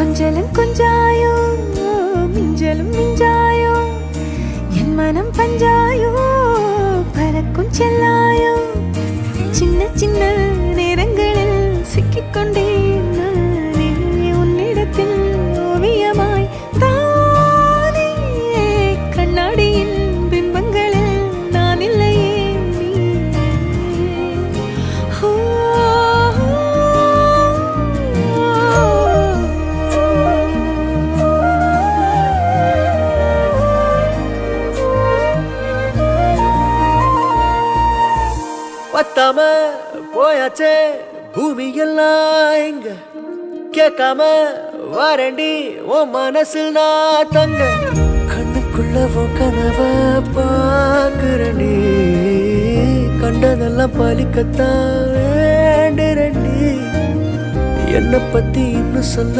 கொஞ்சலும் கொஞ்சாயோ மிஞ்சலும் மிஞ்சாயோ என் மனம் பஞ்சாயோ பறக்கும் செல்லாயோ சின்ன சின்ன நேரங்களில் சிக்கிக்கொண்டேன் நானே உன்னிடத்தில் ஓவியமாய் தானே கண்ணாடியின் பிம்பங்களில் நான் இல்லையே பத்தாம போயாச்சே பூமி எல்லாம் இங்க கேட்காம வாரண்டி உன் மனசில் நான் தங்க கண்ணுக்குள்ள உன் கனவ பாக்குறண்டி கண்டதெல்லாம் பலிக்கத்தான் வேண்டுறண்டி என்னை பத்தி இன்னும் சொல்ல